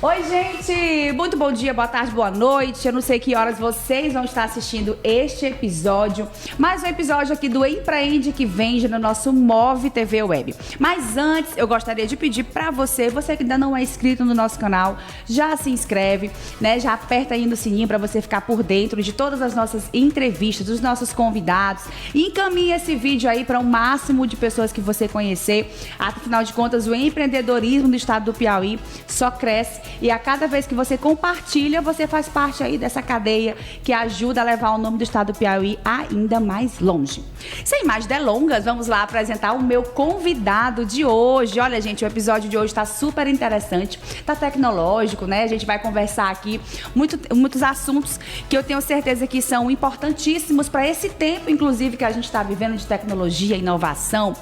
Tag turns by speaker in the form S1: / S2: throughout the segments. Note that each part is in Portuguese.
S1: Oi, gente! Muito bom dia, boa tarde, boa noite. Eu não sei que horas vocês vão estar assistindo este episódio, mais um episódio aqui do Empreende que Vende no nosso Move TV Web. Mas antes, eu gostaria de pedir pra você que ainda não é inscrito no nosso canal, já se inscreve, né? Já aperta aí no sininho pra você ficar por dentro de todas as nossas entrevistas, dos nossos convidados. E encaminhe esse vídeo aí para o máximo de pessoas que você conhecer. Afinal de contas, o empreendedorismo do estado do Piauí só cresce. E a cada vez que você compartilha, você faz parte aí dessa cadeia que ajuda a levar o nome do estado do Piauí ainda mais longe. Sem mais delongas, vamos lá apresentar o meu convidado de hoje. Olha, gente, o episódio de hoje está super interessante, tá tecnológico, né? A gente vai conversar aqui muitos assuntos que eu tenho certeza que são importantíssimos para esse tempo, inclusive, que a gente está vivendo de tecnologia e inovação.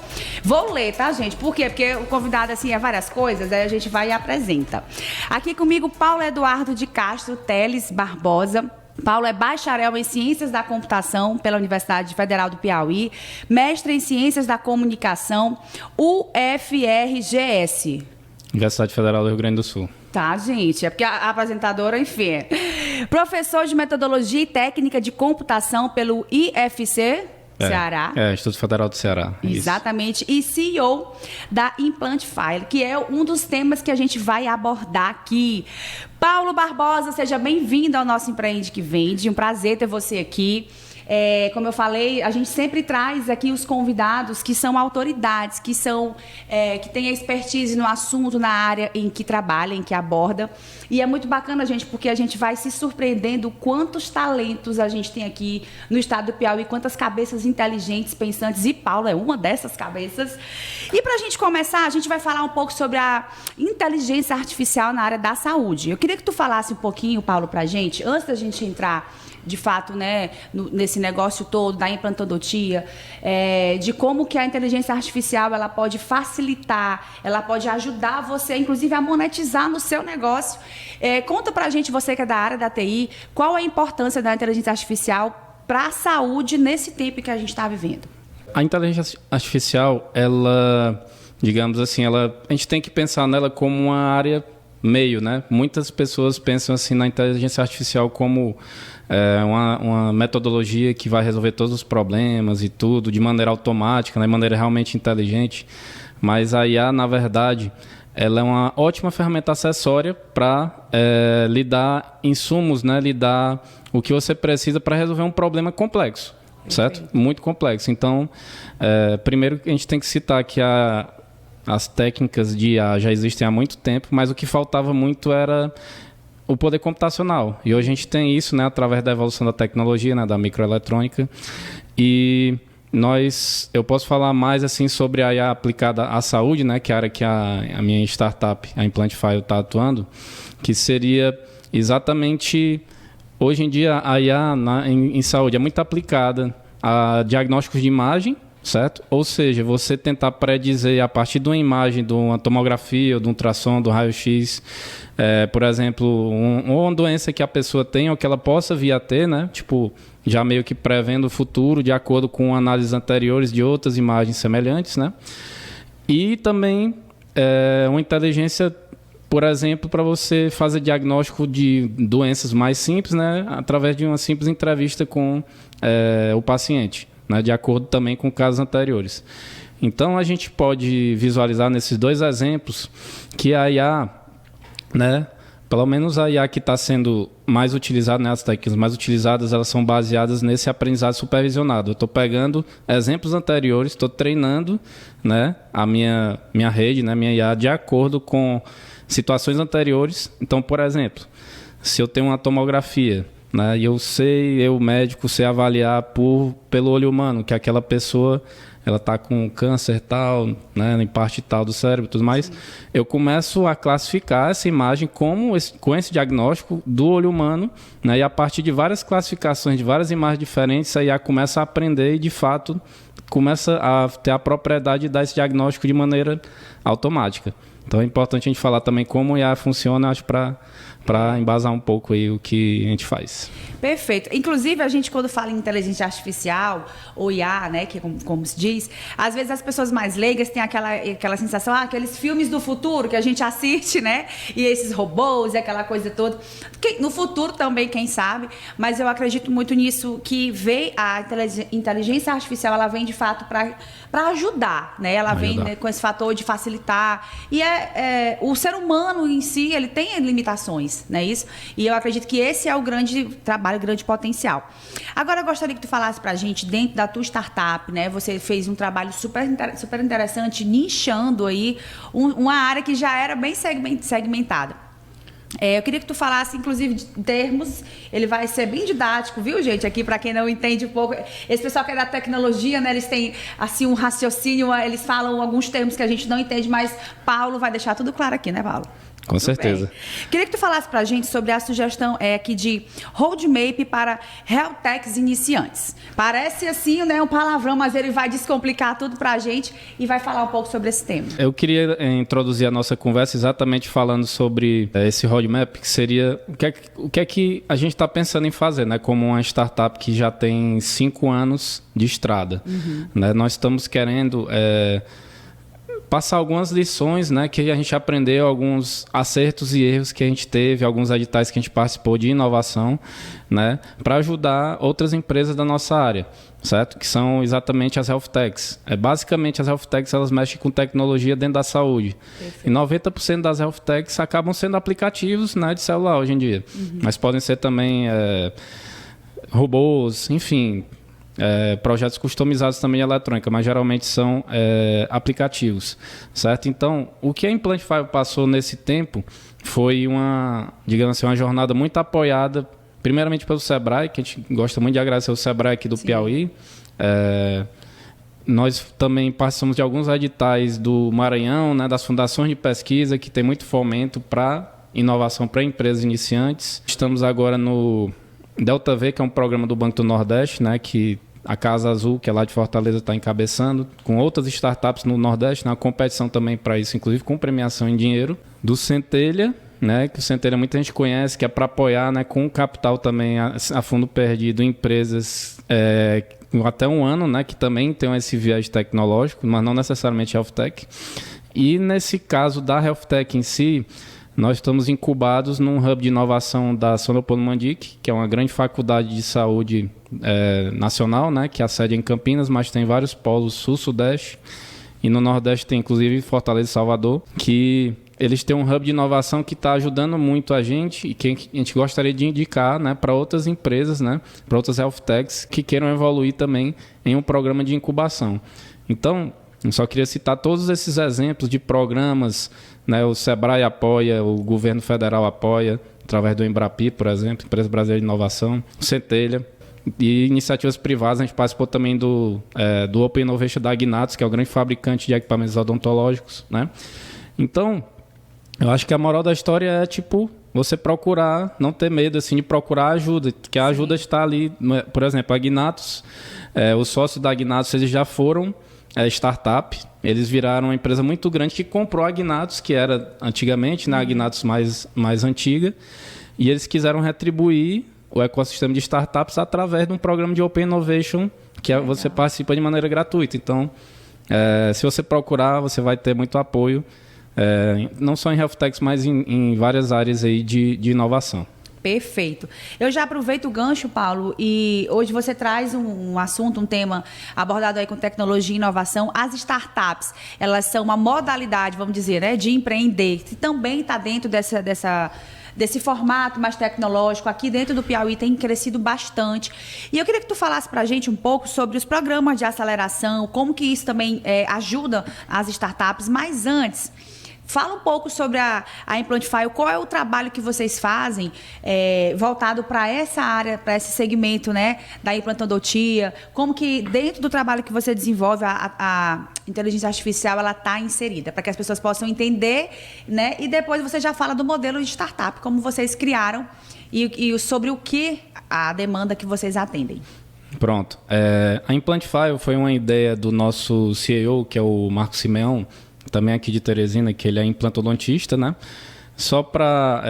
S1: Vou ler, tá, gente? Por quê? Porque o convidado, assim, é várias coisas, aí a gente vai e apresenta. Aqui comigo, Paulo Eduardo de Castro Teles Barbosa. Paulo é bacharel em Ciências da Computação pela Universidade Federal do Piauí, mestre em Ciências da Comunicação, UFRGS.
S2: Universidade Federal do Rio Grande do Sul.
S1: Tá, gente, é porque a apresentadora, enfim. Professor de Metodologia e Técnica de Computação pelo IFC, Ceará.
S2: Instituto Federal do Ceará.
S1: Exatamente. Isso. E CEO da Implantify, que é um dos temas que a gente vai abordar aqui. Paulo Barbosa, seja bem-vindo ao nosso Empreende que Vende. Um prazer ter você aqui. Como eu falei, a gente sempre traz aqui os convidados que são autoridades, que têm expertise no assunto, na área em que trabalha, em que aborda. E é muito bacana, gente, porque a gente vai se surpreendendo quantos talentos a gente tem aqui no estado do Piauí, quantas cabeças inteligentes, pensantes, e Paulo é uma dessas cabeças. E para a gente começar, a gente vai falar um pouco sobre a inteligência artificial na área da saúde. Eu queria que tu falasse um pouquinho, Paulo, para a gente, antes da gente entrar de fato, né, nesse negócio todo da implantodontia, de como que a inteligência artificial ela pode facilitar, ela pode ajudar você, inclusive, a monetizar no seu negócio. Conta pra gente, você que é da área da TI, qual a importância da inteligência artificial para a saúde nesse tempo que a gente está vivendo?
S2: A inteligência artificial, ela, digamos assim, a gente tem que pensar nela como uma área meio, né? Muitas pessoas pensam assim na inteligência artificial como uma metodologia que vai resolver todos os problemas e tudo de maneira automática, né, de maneira realmente inteligente. Mas a IA, na verdade, ela é uma ótima ferramenta acessória para lhe dar insumos, né, lhe dar o que você precisa para resolver um problema complexo, certo? Muito complexo. Então, primeiro a gente tem que citar que as técnicas de IA já existem há muito tempo, mas o que faltava muito era o poder computacional. E hoje a gente tem isso, né, através da evolução da tecnologia, né, da microeletrônica. E eu posso falar mais assim sobre a IA aplicada à saúde, né, que é a área que a minha startup, a Implantify, está atuando, que seria exatamente, hoje em dia, a IA em saúde é muito aplicada a diagnósticos de imagem, certo? Ou seja, você tentar predizer a partir de uma imagem, de uma tomografia, ou de um ultrassom, do raio-x, por exemplo, uma doença que a pessoa tem ou que ela possa vir a ter, né? Tipo, já meio que prevendo o futuro de acordo com análises anteriores de outras imagens semelhantes, né? E também uma inteligência, por exemplo, para você fazer diagnóstico de doenças mais simples, né? Através de uma simples entrevista com o paciente, né, de acordo também com casos anteriores. Então, a gente pode visualizar nesses dois exemplos que a IA, né, pelo menos a IA que está sendo mais utilizada, né, as técnicas mais utilizadas, elas são baseadas nesse aprendizado supervisionado. Eu estou pegando exemplos anteriores, estou treinando, né, a minha rede, né, minha IA, de acordo com situações anteriores. Então, por exemplo, se eu tenho uma tomografia, né, e eu médico, sei avaliar pelo olho humano que aquela pessoa ela está com câncer tal, né, em parte tal do cérebro e tudo mais. Sim. Eu começo a classificar essa imagem com esse diagnóstico do olho humano, né, e a partir de várias classificações de várias imagens diferentes, a IA começa a aprender e, de fato, começa a ter a propriedade de dar esse diagnóstico de maneira automática. Então é importante a gente falar também como a IA funciona, acho, para para embasar um pouco aí o que a gente faz.
S1: Perfeito. Inclusive, a gente, quando fala em inteligência artificial, ou IA, né, que como se diz, às vezes as pessoas mais leigas têm aquela sensação, aqueles filmes do futuro que a gente assiste, né, e esses robôs e aquela coisa toda. Que no futuro também, quem sabe, mas eu acredito muito nisso, que a inteligência artificial, ela vem de fato para ajudar, né, ela vem, né, com esse fator de facilitar. E o ser humano em si, ele tem limitações, não é isso? E eu acredito que esse é o grande trabalho, grande potencial. Agora, eu gostaria que tu falasse pra gente, dentro da tua startup, né? Você fez um trabalho super interessante, nichando aí uma área que já era bem segmentada. Eu queria que tu falasse, inclusive, de termos. Ele vai ser bem didático, viu, gente? Aqui, para quem não entende um pouco. Esse pessoal que é da tecnologia, né? Eles têm, assim, um raciocínio. Eles falam alguns termos que a gente não entende, mas Paulo vai deixar tudo claro aqui, né, Paulo?
S2: Com certeza.
S1: Bem. Queria que tu falasse pra gente sobre a sugestão aqui de roadmap para health techs iniciantes. Parece assim, né, um palavrão, mas ele vai descomplicar tudo pra gente e vai falar um pouco sobre esse tema.
S2: Eu queria introduzir a nossa conversa exatamente falando sobre esse roadmap, que seria o que é que a gente está pensando em fazer, né, como uma startup que já tem 5 anos de estrada. Né? Nós estamos querendo passar algumas lições, né, que a gente aprendeu, alguns acertos e erros que a gente teve, alguns editais que a gente participou de inovação, né, para ajudar outras empresas da nossa área, certo? Que são exatamente as health techs. Basicamente, as health techs, elas mexem com tecnologia dentro da saúde. Perfeito. E 90% das health techs acabam sendo aplicativos, né, de celular hoje em dia. Mas podem ser também robôs, enfim... projetos customizados também em eletrônica, mas geralmente são aplicativos, certo? Então, o que a Implantify passou nesse tempo foi uma jornada muito apoiada, primeiramente pelo Sebrae, que a gente gosta muito de agradecer o Sebrae aqui do Sim. Piauí. Nós também participamos de alguns editais do Maranhão, né, das fundações de pesquisa, que tem muito fomento para inovação para empresas iniciantes. Estamos agora no Delta V, que é um programa do Banco do Nordeste, né, que a Casa Azul, que é lá de Fortaleza, está encabeçando, com outras startups no Nordeste, na competição também para isso, inclusive com premiação em dinheiro. Do Centelha, né, que o Centelha muita gente conhece, que é para apoiar, né, com capital também a fundo perdido empresas até 1 ano, né, que também tem esse viés tecnológico, mas não necessariamente health tech. E nesse caso da health tech em si, nós estamos incubados num hub de inovação da Sonopono Mandic, que é uma grande faculdade de saúde nacional, né, que é a sede em Campinas, mas tem vários polos sul-sudeste, e no Nordeste tem inclusive Fortaleza e Salvador, que eles têm um hub de inovação que está ajudando muito a gente e que a gente gostaria de indicar, né, para outras empresas, né, para outras health techs que queiram evoluir também em um programa de incubação. Então, eu só queria citar todos esses exemplos de programas, né? O Sebrae apoia, o governo federal apoia, através do Embrapi, por exemplo, Empresa Brasileira de Inovação, o Centelha, e iniciativas privadas. A gente participou também do Open Innovation da Agnatos, que é o grande fabricante de equipamentos odontológicos, né? Então, eu acho que a moral da história é, você procurar, não ter medo assim, de procurar ajuda, que a ajuda está ali. Por exemplo, a Agnatos, os sócios da Agnatos, eles já foram startup, eles viraram uma empresa muito grande que comprou a Agnatos, que era antigamente, né, a Agnatos mais antiga, e eles quiseram retribuir o ecossistema de startups através de um programa de Open Innovation, que você participa de maneira gratuita. Então, se você procurar, você vai ter muito apoio, não só em health techs, mas em várias áreas aí de inovação.
S1: Perfeito. Eu já aproveito o gancho, Paulo, e hoje você traz um assunto, um tema abordado aí com tecnologia e inovação. As startups, elas são uma modalidade, vamos dizer, né, de empreender, que também está dentro desse formato mais tecnológico. Aqui dentro do Piauí tem crescido bastante. E eu queria que tu falasse para a gente um pouco sobre os programas de aceleração, como que isso também ajuda as startups, mas antes... Fala um pouco sobre a Implantify, qual é o trabalho que vocês fazem voltado para essa área, para esse segmento, né, da implantodontia, como que dentro do trabalho que você desenvolve a inteligência artificial ela está inserida, para que as pessoas possam entender, né, e depois você já fala do modelo de startup, como vocês criaram e sobre o que a demanda que vocês atendem.
S2: Pronto. A Implantify foi uma ideia do nosso CEO, que é o Marco Simeão, também aqui de Teresina, que ele é implantodontista, né? Só para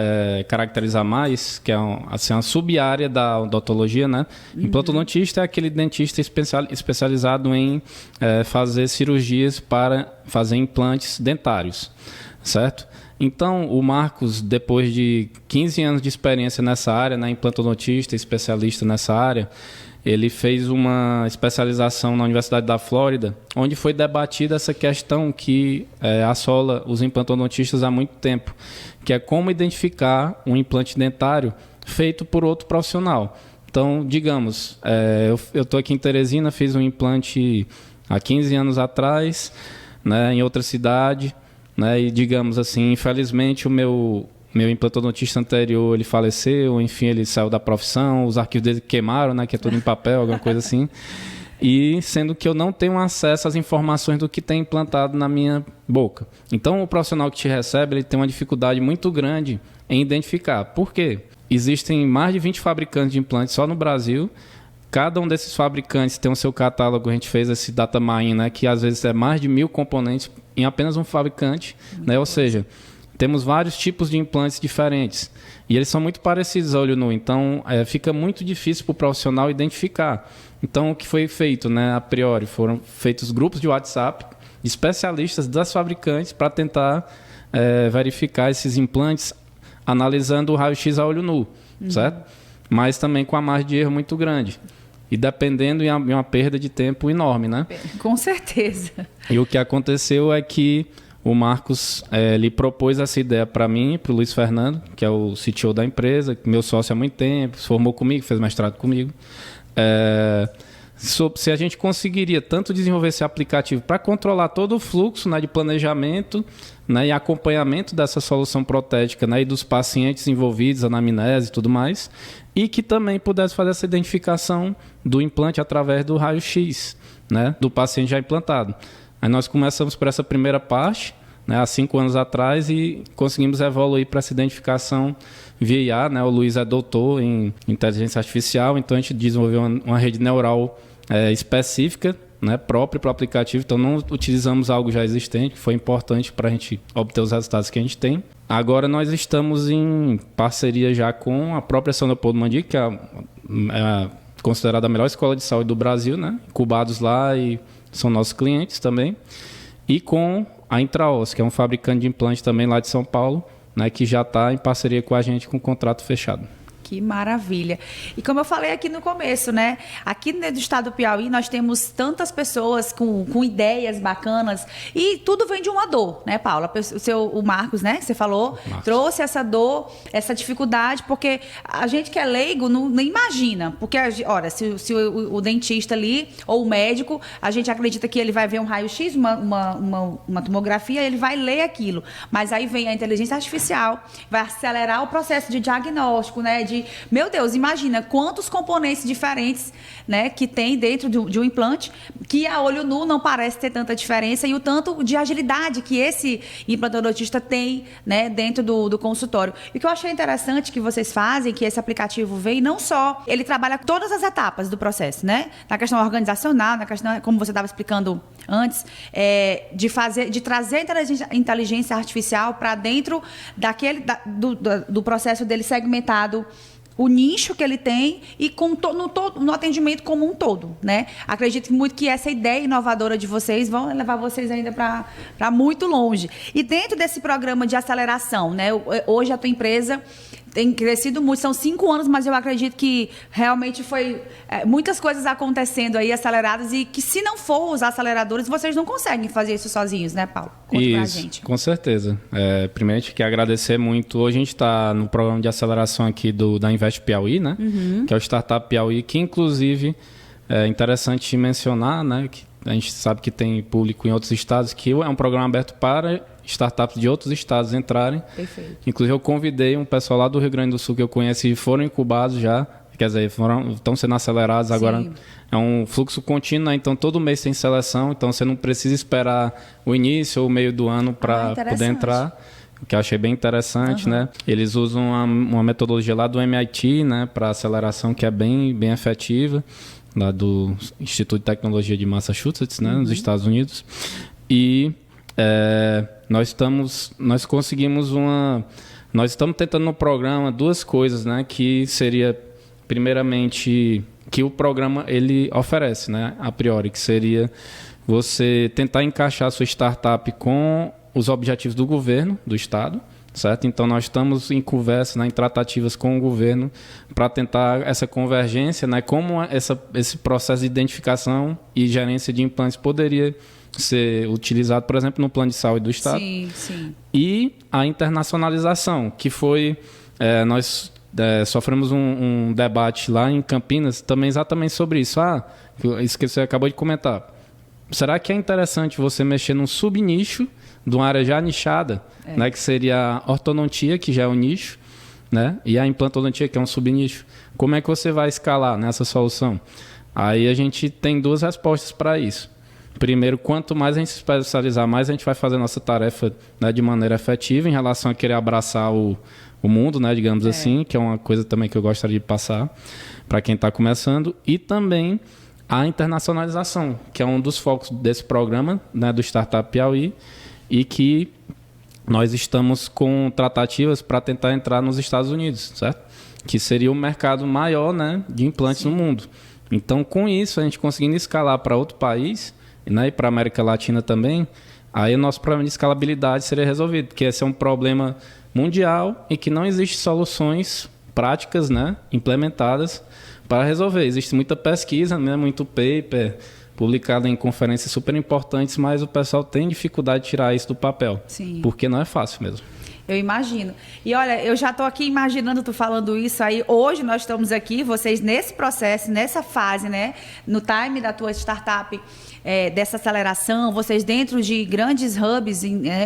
S2: caracterizar mais, que é assim, uma sub-área da odontologia, né? Implantodontista é aquele dentista especializado em fazer cirurgias para fazer implantes dentários, certo? Então, o Marcos, depois de 15 anos de experiência nessa área, né, implantodontista, especialista nessa área, ele fez uma especialização na Universidade da Flórida, onde foi debatida essa questão que assola os implantodontistas há muito tempo, que é como identificar um implante dentário feito por outro profissional. Então, digamos, eu estou aqui em Teresina, fiz um implante há 15 anos atrás, né, em outra cidade, né, e digamos assim, infelizmente o meu implantodontista anterior, ele faleceu, enfim, ele saiu da profissão, os arquivos dele queimaram, né, que é tudo em papel, alguma coisa assim. E sendo que eu não tenho acesso às informações do que tem implantado na minha boca. Então, o profissional que te recebe, ele tem uma dificuldade muito grande em identificar. Por quê? Existem mais de 20 fabricantes de implantes só no Brasil. Cada um desses fabricantes tem o seu catálogo, a gente fez esse data mining, né, que às vezes é mais de 1.000 componentes em apenas um fabricante, né, ou seja, temos vários tipos de implantes diferentes e eles são muito parecidos a olho nu, então fica muito difícil para o profissional identificar. Então, o que foi feito, né, a priori, foram feitos grupos de WhatsApp de especialistas das fabricantes para tentar verificar esses implantes analisando o raio-x a olho nu, certo? Mas também com a margem de erro muito grande. E dependendo em uma perda de tempo enorme, né?
S1: Com certeza.
S2: E o que aconteceu é que o Marcos lhe propôs essa ideia para mim, para o Luiz Fernando, que é o CTO da empresa, meu sócio há muito tempo, se formou comigo, fez mestrado comigo. Se a gente conseguiria tanto desenvolver esse aplicativo para controlar todo o fluxo, né, de planejamento, né, e acompanhamento dessa solução protética, né, e dos pacientes envolvidos, anamnese e tudo mais, e que também pudesse fazer essa identificação do implante através do raio-x, né, do paciente já implantado. Aí nós começamos por essa primeira parte, né, há 5 anos atrás, e conseguimos evoluir para essa identificação via IA, né? O Luiz é doutor em inteligência artificial, então a gente desenvolveu uma rede neural específica, né, própria para o aplicativo, então não utilizamos algo já existente, que foi importante para a gente obter os resultados que a gente tem. Agora nós estamos em parceria já com a própria São Leopoldo Mandic, que é considerada a melhor escola de saúde do Brasil, né, incubados lá e são nossos clientes também, e com a Intraos, que é um fabricante de implantes também lá de São Paulo, né, que já está em parceria com a gente com um contrato fechado.
S1: Que maravilha. E como eu falei aqui no começo, né? Aqui no estado do Piauí nós temos tantas pessoas com ideias bacanas e tudo vem de uma dor, né, Paula? O Marcos, né, que você falou, trouxe essa dor, essa dificuldade, porque a gente que é leigo nem imagina. Porque, olha, se o dentista ali ou o médico, a gente acredita que ele vai ver um raio-x, uma tomografia, ele vai ler aquilo. Mas aí vem a inteligência artificial, vai acelerar o processo de diagnóstico, né, meu Deus, imagina quantos componentes diferentes, né, que tem dentro de um implante, que a olho nu não parece ter tanta diferença, e o tanto de agilidade que esse implantodontista tem, né, dentro do consultório. E o que eu achei interessante que vocês fazem, que esse aplicativo vem, não só ele trabalha todas as etapas do processo, né, na questão organizacional, na questão, como você estava explicando antes, de trazer inteligência artificial para dentro do processo dele segmentado, o nicho que ele tem e no atendimento como um todo, né? Acredito muito que essa ideia inovadora de vocês vão levar vocês ainda para muito longe. E dentro desse programa de aceleração, né? Hoje a tua empresa tem crescido muito, são 5 anos, mas eu acredito que realmente foi muitas coisas acontecendo aí, aceleradas, e que se não for os aceleradores, vocês não conseguem fazer isso sozinhos, né, Paulo? Conta pra gente.
S2: Com certeza. Primeiramente, quero agradecer muito. Hoje a gente está no programa de aceleração aqui da Invest Piauí, né? Que é o Startup Piauí, que inclusive é interessante mencionar, né, que a gente sabe que tem público em outros estados, que é um programa aberto para startups de outros estados entrarem.
S1: Perfeito.
S2: Inclusive eu convidei um pessoal lá do Rio Grande do Sul que eu conheci e foram incubados já, quer dizer, estão sendo acelerados. Sim. Agora. É um fluxo contínuo, né? Então todo mês tem seleção, então você não precisa esperar o início ou o meio do ano para poder entrar, o que eu achei bem interessante, né? Eles usam uma metodologia lá do MIT, né, para aceleração, que é bem efetiva, lá do Instituto de Tecnologia de Massachusetts, né, nos Estados Unidos. E nós conseguimos Nós estamos tentando no programa duas coisas, né, que seria, primeiramente, que o programa ele oferece, né, a priori, que seria você tentar encaixar a sua startup com os objetivos do governo, do Estado, certo? Então, nós estamos em conversa, né, em tratativas com o governo para tentar essa convergência, né, como esse processo de identificação e gerência de implantes poderia ser utilizado, por exemplo, no plano de saúde do Estado.
S1: Sim, sim.
S2: E a internacionalização, que foi... nós sofremos um debate lá em Campinas também exatamente sobre isso. Isso que você acabou de comentar. Será que é interessante você mexer num subnicho de uma área já nichada, né, que seria a ortodontia, que já é um nicho, né, e a implantodontia, que é um subnicho? Como é que você vai escalar nessa solução? Aí a gente tem duas respostas para isso. Primeiro, quanto mais a gente se especializar, mais a gente vai fazer a nossa tarefa, né, de maneira efetiva em relação a querer abraçar o mundo, né, digamos assim, que é uma coisa também que eu gostaria de passar para quem está começando. E também a internacionalização, que é um dos focos desse programa, né, do Startup Piauí, e que nós estamos com tratativas para tentar entrar nos Estados Unidos, certo? Que seria o mercado maior, né, de implantes no mundo. Então, com isso, a gente conseguindo escalar para outro país, né, e para a América Latina também, aí o nosso problema de escalabilidade seria resolvido, porque esse é um problema mundial e que não existe soluções práticas, né, implementadas para resolver. Existe muita pesquisa, né, muito paper publicado em conferências super importantes, mas o pessoal tem dificuldade de tirar isso do papel.
S1: Sim.
S2: Porque não é fácil mesmo.
S1: Eu imagino. E olha, eu já estou aqui imaginando tu falando isso aí. Hoje nós estamos aqui, vocês nesse processo, nessa fase, né? No time da tua startup, dessa aceleração, vocês dentro de grandes hubs,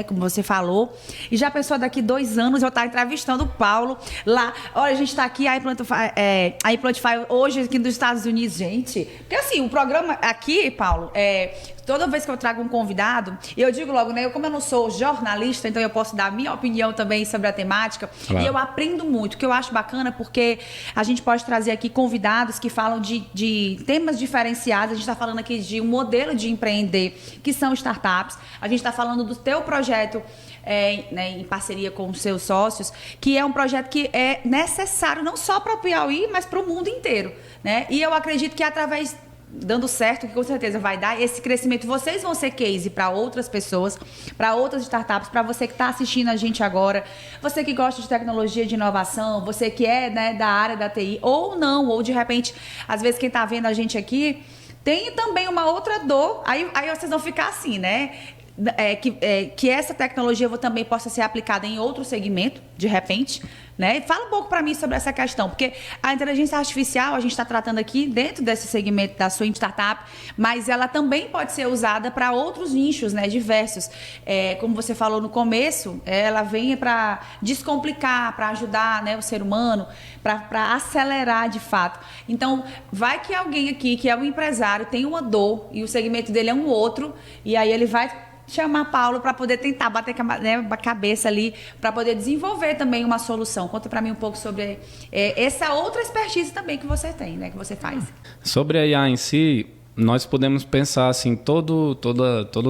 S1: como você falou. E já pensou daqui 2 anos eu estar entrevistando o Paulo lá. Olha, a gente está aqui, a Implantify hoje aqui nos Estados Unidos, gente. Porque assim, o programa aqui, Paulo, toda vez que eu trago um convidado, eu digo logo, né? Como eu não sou jornalista, então eu posso dar a minha opinião também sobre a temática. Claro. E eu aprendo muito, que eu acho bacana, porque a gente pode trazer aqui convidados que falam de temas diferenciados. A gente está falando aqui de um modelo de empreender, que são startups. A gente está falando do teu projeto em parceria com os seus sócios, que é um projeto que é necessário não só para o Piauí, mas para o mundo inteiro, né? E eu acredito que através dando certo, que com certeza vai dar esse crescimento, vocês vão ser case para outras pessoas, para outras startups, para você que está assistindo a gente agora, você que gosta de tecnologia, de inovação, você que é, né, da área da TI, ou não, ou de repente, às vezes quem está vendo a gente aqui tem também uma outra dor, aí vocês vão ficar assim, né? Que essa tecnologia também possa ser aplicada em outro segmento, de repente, né? Fala um pouco para mim sobre essa questão, porque a inteligência artificial a gente está tratando aqui dentro desse segmento da sua startup, mas ela também pode ser usada para outros nichos, né? Diversos. Como você falou no começo, ela vem para descomplicar, para ajudar, né, o ser humano, para acelerar de fato. Então, vai que alguém aqui, que é um empresário, tem uma dor e o segmento dele é um outro, e aí ele vai chamar Paulo para poder tentar bater a cabeça ali, para poder desenvolver também uma solução. Conta para mim um pouco sobre essa outra expertise também que você tem, né, que você faz.
S2: Sobre a IA em si, nós podemos pensar assim, todo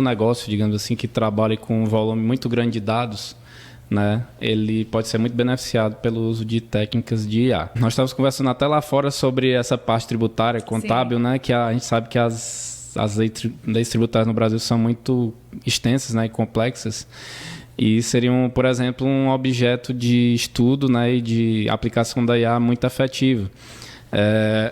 S2: negócio, digamos assim, que trabalhe com um volume muito grande de dados, né, ele pode ser muito beneficiado pelo uso de técnicas de IA. Nós estávamos conversando até lá fora sobre essa parte tributária, contábil, né, que a gente sabe que as leis tributárias no Brasil são muito extensas, né, e complexas, e seriam, por exemplo, um objeto de estudo, né, e de aplicação da IA muito efetivo.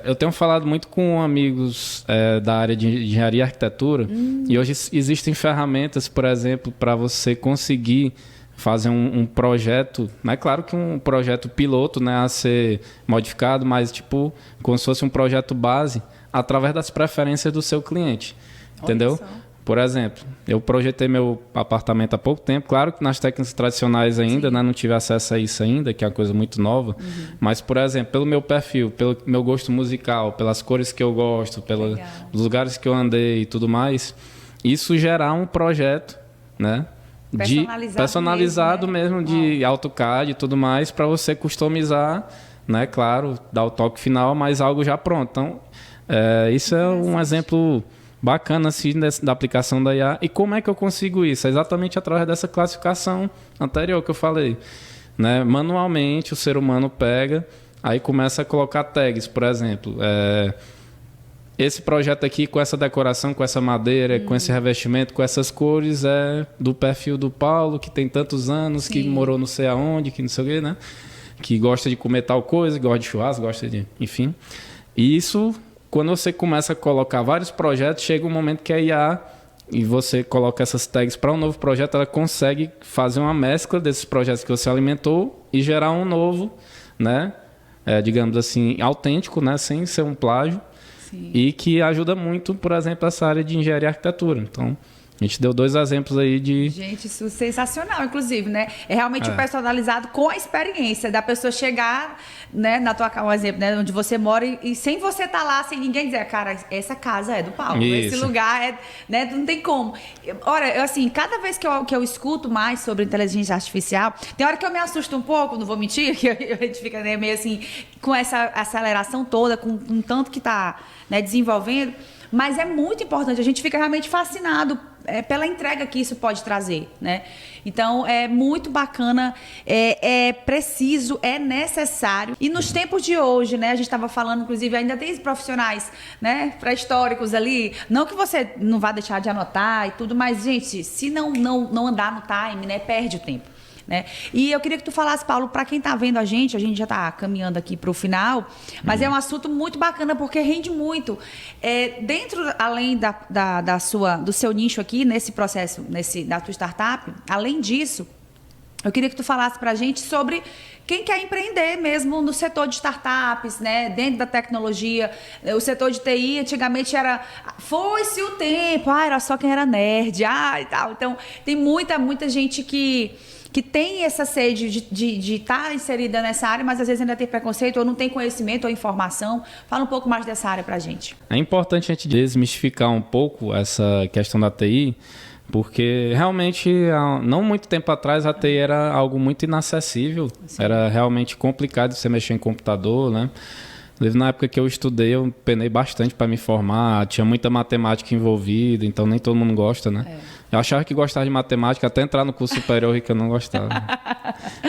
S2: Eu tenho falado muito com amigos da área de engenharia e arquitetura, e hoje existem ferramentas, por exemplo, para você conseguir fazer um projeto, é claro que um projeto piloto, né, a ser modificado, mas tipo como se fosse um projeto base, através das preferências do seu cliente, entendeu? Por exemplo, eu projetei meu apartamento há pouco tempo, claro que nas técnicas tradicionais ainda, né, não tive acesso a isso ainda, que é uma coisa muito nova, mas, por exemplo, pelo meu perfil, pelo meu gosto musical, pelas cores que eu gosto, pelos lugares que eu andei e tudo mais, isso gerar um projeto, né, personalizado mesmo de AutoCAD e tudo mais, para você customizar, né, claro, dar o toque final, mas algo já pronto. Então, isso é um exemplo bacana assim, da aplicação da IA. E como é que eu consigo isso? É exatamente através dessa classificação anterior que eu falei. né? Manualmente o ser humano pega, aí começa a colocar tags, por exemplo, esse projeto aqui com essa decoração, com essa madeira, com esse revestimento, com essas cores é do perfil do Paulo, que tem tantos anos, que morou não sei aonde, que não sei o quê, né? Que gosta de comer tal coisa, gosta de churrasco, gosta de... Enfim. E isso, quando você começa a colocar vários projetos, chega um momento que a IA, e você coloca essas tags para um novo projeto, ela consegue fazer uma mescla desses projetos que você alimentou e gerar um novo, né? Digamos assim, autêntico, né? Sem ser um plágio. Sim. E que ajuda muito, por exemplo, essa área de engenharia e arquitetura. Então, a gente deu 2 exemplos aí de...
S1: Gente, isso é sensacional, inclusive, né? É realmente personalizado com a experiência da pessoa chegar, né, na tua casa, um exemplo, né, onde você mora e sem você estar lá, sem ninguém dizer, cara, essa casa é do Paulo, esse lugar né, não tem como. Olha, assim, cada vez que eu escuto mais sobre inteligência artificial, tem hora que eu me assusto um pouco, não vou mentir, que a gente fica, né, meio assim, com essa aceleração toda, com tanto que está, né, desenvolvendo. Mas é muito importante, a gente fica realmente fascinado pela entrega que isso pode trazer, né? Então, é muito bacana, é preciso, é necessário. E nos tempos de hoje, né? A gente estava falando, inclusive, ainda tem profissionais, né, pré-históricos ali. Não que você não vá deixar de anotar e tudo, mas, gente, se não andar no time, né, perde o tempo. Né? E eu queria que tu falasse, Paulo, para quem está vendo a gente já está caminhando aqui para o final, mas é um assunto muito bacana porque rende muito. Dentro, além do seu nicho aqui, nesse processo, da tua startup, além disso, eu queria que tu falasse para a gente sobre quem quer empreender mesmo no setor de startups, né? Dentro da tecnologia. O setor de TI antigamente foi-se o tempo, era só quem era nerd, e tal. Então, tem muita gente que tem essa sede de estar inserida nessa área, mas às vezes ainda tem preconceito, ou não tem conhecimento ou informação. Fala um pouco mais dessa área pra gente.
S2: É importante a gente desmistificar um pouco essa questão da TI, porque realmente, não muito tempo atrás, a TI era algo muito inacessível. Sim. Era realmente complicado de você mexer em computador, né? Na época que eu estudei, eu penei bastante para me formar, tinha muita matemática envolvida, então nem todo mundo gosta, né? Eu achava que gostava de matemática até entrar no curso superior e que eu não gostava.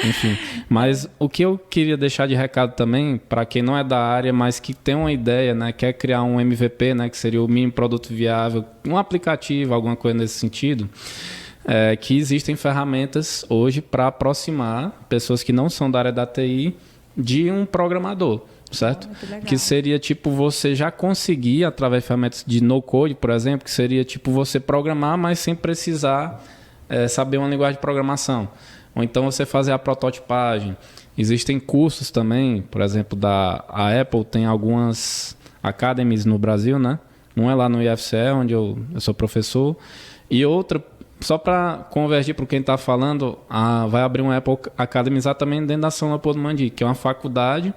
S2: Enfim, mas o que eu queria deixar de recado também, para quem não é da área, mas que tem uma ideia, né, quer criar um MVP, né, que seria o mínimo produto viável, um aplicativo, alguma coisa nesse sentido, que existem ferramentas hoje para aproximar pessoas que não são da área da TI de um programador. Certo? Que seria tipo você já conseguir, através de ferramentas de no-code, por exemplo, que seria tipo você programar, mas sem precisar saber uma linguagem de programação. Ou então você fazer a prototipagem. Existem cursos também, por exemplo, a Apple tem algumas academies no Brasil, né? Um é lá no IFCE, onde eu sou professor, e outra, só para convergir para quem está falando, vai abrir uma Apple Academy exatamente dentro da São Leopoldo Mandi, que é uma faculdade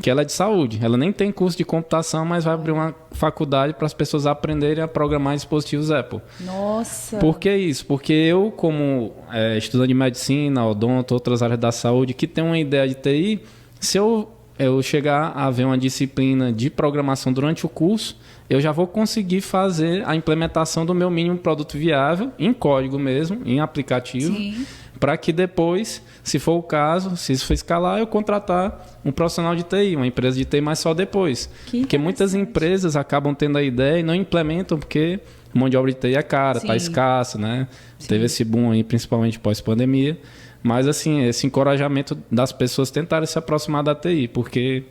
S2: que ela é de saúde. Ela nem tem curso de computação, mas vai abrir uma faculdade para as pessoas aprenderem a programar dispositivos Apple.
S1: Nossa!
S2: Por que isso? Porque eu, como estudante de medicina, odonto, outras áreas da saúde, que tem uma ideia de TI, se eu chegar a ver uma disciplina de programação durante o curso, eu já vou conseguir fazer a implementação do meu mínimo produto viável, em código mesmo, em aplicativo, para que depois, se for o caso, se isso for escalar, eu contratar um profissional de TI, uma empresa de TI, mas só depois. Porque muitas empresas acabam tendo a ideia e não implementam, porque a mão de obra de TI é cara, está escassa, né? Teve esse boom aí, principalmente pós-pandemia. Mas, assim, esse encorajamento das pessoas tentarem se aproximar da TI, porque,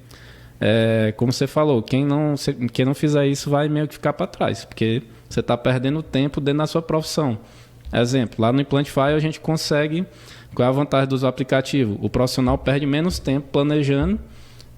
S2: como você falou, quem não fizer isso vai meio que ficar para trás, porque você está perdendo tempo dentro da sua profissão. Exemplo, lá no Implantify a gente consegue, qual é a vantagem do aplicativo? O profissional perde menos tempo planejando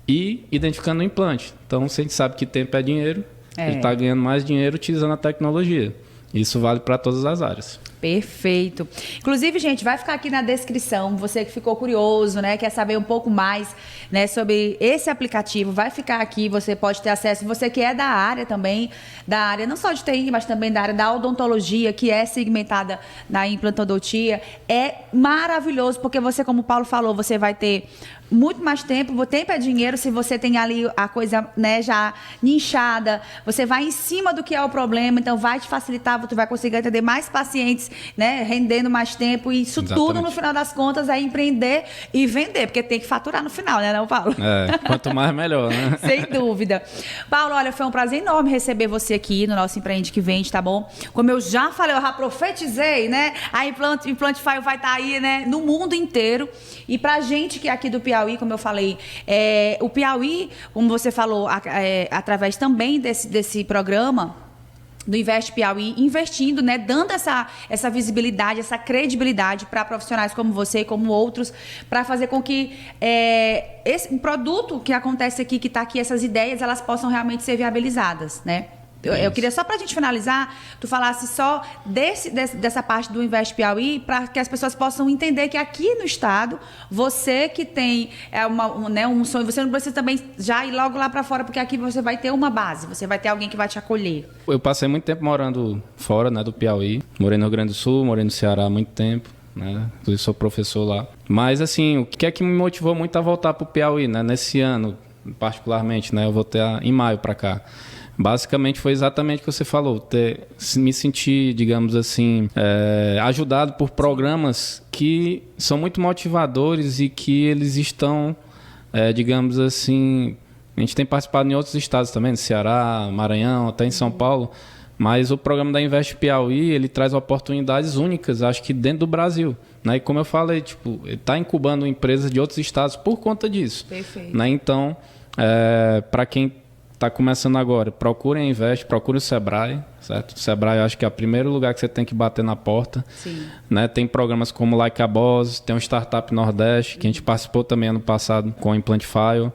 S2: e identificando o implante. Então, se a gente sabe que tempo é dinheiro, ele está ganhando mais dinheiro utilizando a tecnologia. Isso vale para todas as áreas.
S1: Perfeito. Inclusive, gente, vai ficar aqui na descrição, você que ficou curioso, né, quer saber um pouco mais, né, sobre esse aplicativo, vai ficar aqui, você pode ter acesso, você que é da área também, da área não só de TI, mas também da área da odontologia, que é segmentada na implantodontia, é maravilhoso, porque você, como o Paulo falou, você vai ter muito mais tempo. O tempo é dinheiro. Se você tem ali a coisa, né, já nichada, você vai em cima do que é o problema, então vai te facilitar, você vai conseguir atender mais pacientes, né, rendendo mais tempo. E isso tudo, no final das contas, é empreender e vender, porque tem que faturar no final, né, não, Paulo?
S2: Quanto mais, melhor, né?
S1: Sem dúvida. Paulo, olha, foi um prazer enorme receber você aqui no nosso Empreende que Vende, tá bom? Como eu já falei, eu já profetizei, né? A Implantify vai estar aí, né, no mundo inteiro. E pra gente que é aqui do Piauí, como eu falei, o Piauí, como você falou, através também desse programa do Investe Piauí, investindo, né, dando essa visibilidade, essa credibilidade para profissionais como você e como outros, para fazer com que esse produto que acontece aqui, que está aqui, essas ideias, elas possam realmente ser viabilizadas, né? Eu queria só para a gente finalizar, tu falasse só dessa parte do Investe Piauí, para que as pessoas possam entender que aqui no estado, você que tem um sonho, você não precisa também já ir logo lá para fora, porque aqui você vai ter uma base, você vai ter alguém que vai te acolher.
S2: Eu passei muito tempo morando fora, né, do Piauí. Morei no Rio Grande do Sul, morei no Ceará há muito tempo, né? Eu sou professor lá. Mas, assim, o que é que me motivou muito a voltar para o Piauí, né? Nesse ano, particularmente, né? Eu voltei em maio para cá. Basicamente foi exatamente o que você falou, me sentir, digamos assim, ajudado por programas que são muito motivadores e que eles estão, digamos assim, a gente tem participado em outros estados também, no Ceará, Maranhão, até em São Paulo, mas o programa da Investe Piauí, ele traz oportunidades únicas, acho que dentro do Brasil, né? E como eu falei, tipo, ele está incubando empresas de outros estados por conta disso.
S1: Perfeito.
S2: Né? Então, para quem está começando agora, procure a Investe, procure o Sebrae, certo? O Sebrae eu acho que é o primeiro lugar que você tem que bater na porta.
S1: Sim.
S2: Né? Tem programas como Like a Boss, tem o Startup Nordeste, que a gente participou também ano passado com o Implantify.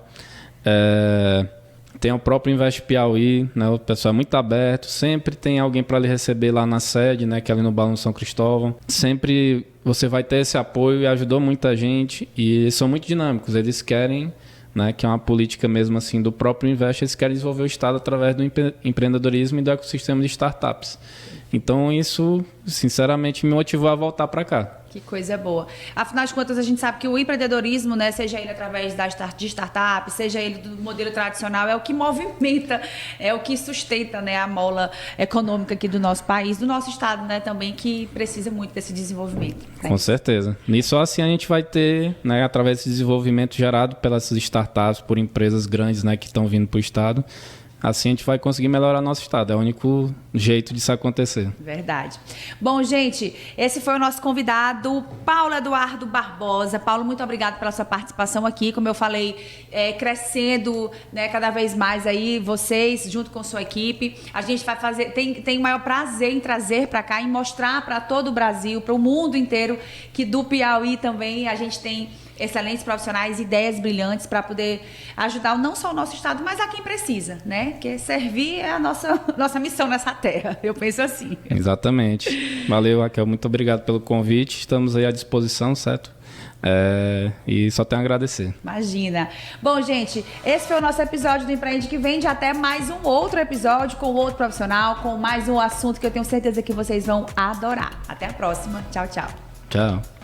S2: Tem o próprio Investe Piauí, né? O pessoal é muito aberto, sempre tem alguém para lhe receber lá na sede, né? Que é ali no Balão São Cristóvão. Sempre você vai ter esse apoio e ajudou muita gente e são muito dinâmicos, eles querem... Né, que é uma política mesmo assim do próprio Invest, eles querem desenvolver o Estado através do empreendedorismo e do ecossistema de startups. Então isso, sinceramente, me motivou a voltar para cá.
S1: Que coisa boa. Afinal de contas, a gente sabe que o empreendedorismo, né, seja ele através de startup, seja ele do modelo tradicional, é o que movimenta, é o que sustenta, né, a mola econômica aqui do nosso país, do nosso estado, né, também, que precisa muito desse desenvolvimento. Né?
S2: Com certeza. E só assim a gente vai ter, né, através desse desenvolvimento gerado pelas startups, por empresas grandes, né, que estão vindo para o estado, assim a gente vai conseguir melhorar nosso estado. É o único jeito disso acontecer.
S1: Verdade. Bom, gente, esse foi o nosso convidado, Paulo Eduardo Barbosa. Paulo, muito obrigado pela sua participação aqui. Como eu falei, crescendo, né, cada vez mais aí, vocês, junto com sua equipe. A gente vai fazer, tem o maior prazer em trazer para cá e mostrar para todo o Brasil, para o mundo inteiro, que do Piauí também a gente tem excelentes profissionais, ideias brilhantes para poder ajudar não só o nosso estado, mas a quem precisa, né? Porque servir é a nossa missão nessa terra. Eu penso assim.
S2: Exatamente. Valeu, Raquel. Muito obrigado pelo convite. Estamos aí à disposição, certo? E só tenho a agradecer.
S1: Imagina. Bom, gente, esse foi o nosso episódio do Empreende que Vende. Até mais um outro episódio com outro profissional, com mais um assunto que eu tenho certeza que vocês vão adorar. Até a próxima. Tchau, tchau.
S2: Tchau.